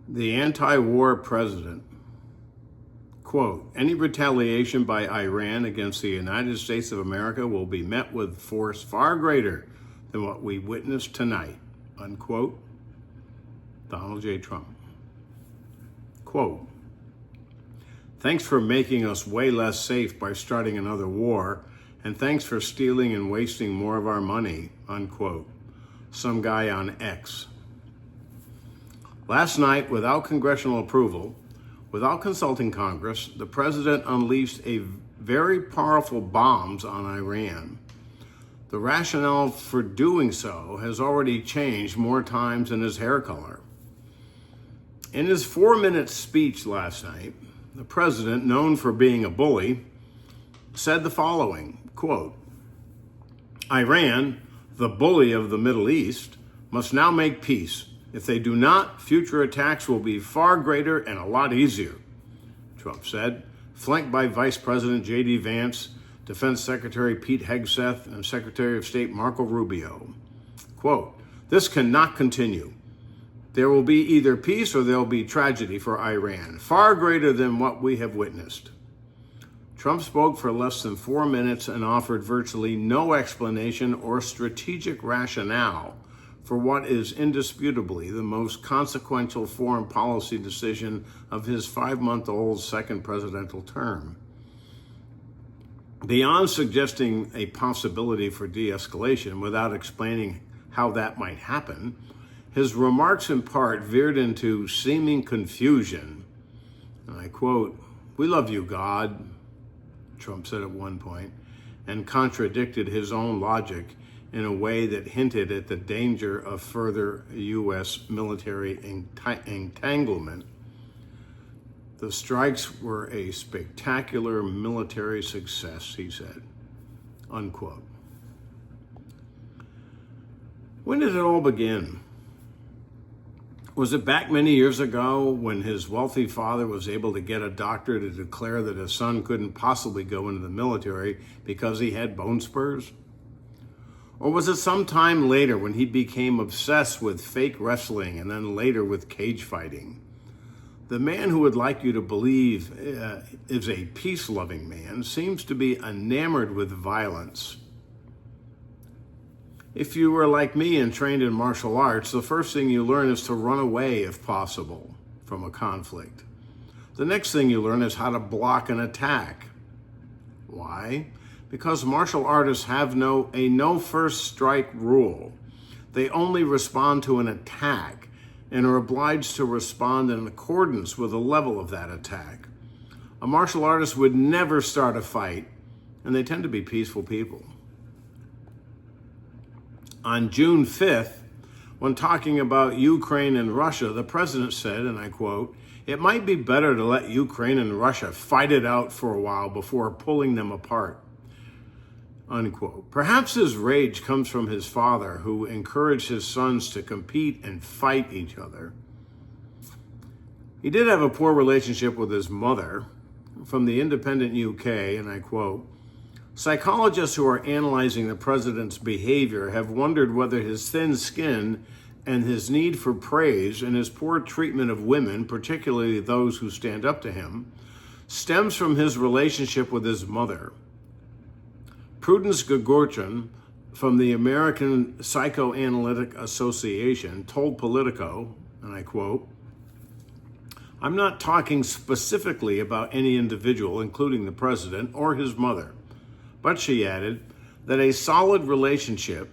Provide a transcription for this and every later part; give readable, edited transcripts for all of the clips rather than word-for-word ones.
The anti-war president, quote, any retaliation by Iran against the United States of America will be met with force far greater than what we witnessed tonight, unquote. Donald J. Trump. Quote, thanks for making us way less safe by starting another war, and thanks for stealing and wasting more of our money, unquote. Some guy on X. Last night, without congressional approval, without consulting Congress, the president unleashed a very powerful bombs on Iran. The rationale for doing so has already changed more times than his hair color. In his 4-minute speech last night, the president, known for being a bully, said the following, quote, Iran, the bully of the Middle East, must now make peace. If they do not, future attacks will be far greater and a lot easier, Trump said, flanked by Vice President J.D. Vance, Defense Secretary Pete Hegseth, and Secretary of State Marco Rubio. Quote, this cannot continue. There will be either peace or there will be tragedy for Iran, far greater than what we have witnessed. Trump spoke for less than 4 minutes and offered virtually no explanation or strategic rationale for what is indisputably the most consequential foreign policy decision of his 5-month-old second presidential term. Beyond suggesting a possibility for de-escalation without explaining how that might happen, his remarks in part veered into seeming confusion. And I quote, we love you, God, Trump said at one point, and contradicted his own logic in a way that hinted at the danger of further U.S. military entanglement. The strikes were a spectacular military success, he said, unquote. When did it all begin? Was it back many years ago when his wealthy father was able to get a doctor to declare that his son couldn't possibly go into the military because he had bone spurs? Or was it some time later when he became obsessed with fake wrestling and then later with cage fighting? The man who would like you to believe is a peace-loving man seems to be enamored with violence. If you were like me and trained in martial arts, the first thing you learn is to run away, if possible, from a conflict. The next thing you learn is how to block an attack. Why? Because martial artists have a no first strike rule. They only respond to an attack and are obliged to respond in accordance with the level of that attack. A martial artist would never start a fight, and they tend to be peaceful people. On June 5th, when talking about Ukraine and Russia, the president said, and I quote, it might be better to let Ukraine and Russia fight it out for a while before pulling them apart, unquote. Perhaps his rage comes from his father, who encouraged his sons to compete and fight each other. He did have a poor relationship with his mother. From the Independent UK, and I quote, psychologists who are analyzing the president's behavior have wondered whether his thin skin and his need for praise and his poor treatment of women, particularly those who stand up to him, stems from his relationship with his mother. Prudence Gagorchan from the American Psychoanalytic Association told Politico, and I quote, I'm not talking specifically about any individual, including the president or his mother, but she added that a solid relationship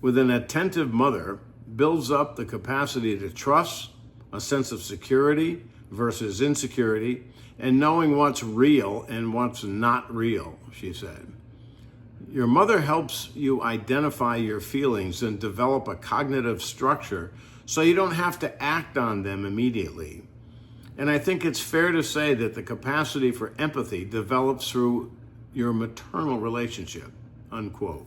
with an attentive mother builds up the capacity to trust, a sense of security versus insecurity, and knowing what's real and what's not real, she said. Your mother helps you identify your feelings and develop a cognitive structure so you don't have to act on them immediately. And I think it's fair to say that the capacity for empathy develops through your maternal relationship, unquote.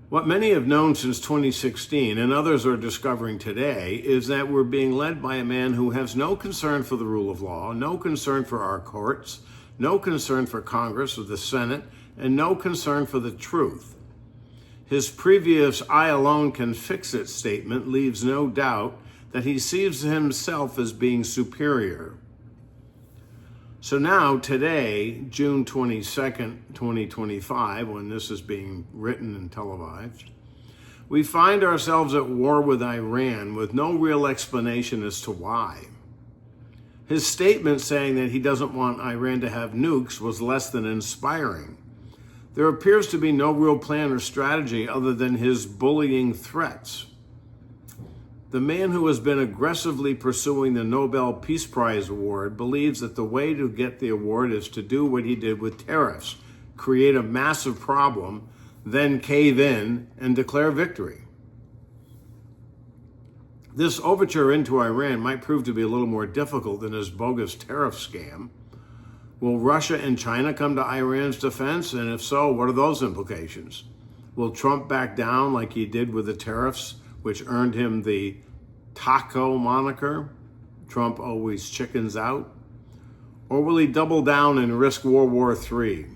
What many have known since 2016 and others are discovering today is that we're being led by a man who has no concern for the rule of law, no concern for our courts, no concern for Congress or the Senate, and no concern for the truth. His previous "I alone can fix it" statement leaves no doubt that he sees himself as being superior. So now, today, June 22nd, 2025, when this is being written and televised, we find ourselves at war with Iran with no real explanation as to why. His statement saying that he doesn't want Iran to have nukes was less than inspiring. There appears to be no real plan or strategy other than his bullying threats. The man who has been aggressively pursuing the Nobel Peace Prize award believes that the way to get the award is to do what he did with tariffs, create a massive problem, then cave in and declare victory. This overture into Iran might prove to be a little more difficult than his bogus tariff scam. Will Russia and China come to Iran's defense? And if so, what are those implications? Will Trump back down like he did with the tariffs, which earned him the taco moniker? Trump always chickens out. Or will he double down and risk World War III?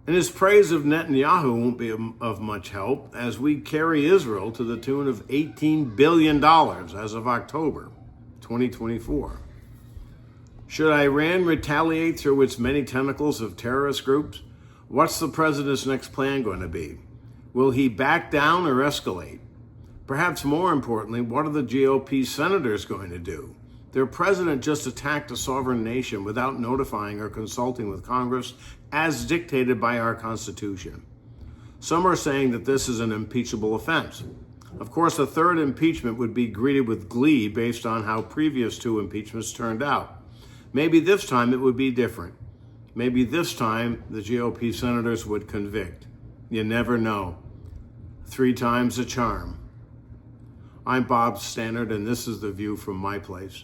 And his praise of Netanyahu won't be of much help as we carry Israel to the tune of $18 billion as of October 2024. Should Iran retaliate through its many tentacles of terrorist groups? What's the president's next plan going to be? Will he back down or escalate? Perhaps more importantly, what are the GOP senators going to do? Their president just attacked a sovereign nation without notifying or consulting with Congress, as dictated by our Constitution. Some are saying that this is an impeachable offense. Of course, a third impeachment would be greeted with glee based on how previous two impeachments turned out. Maybe this time it would be different. Maybe this time the GOP senators would convict. You never know. 3 times a charm. I'm Bob Stannard, and this is The View from my place.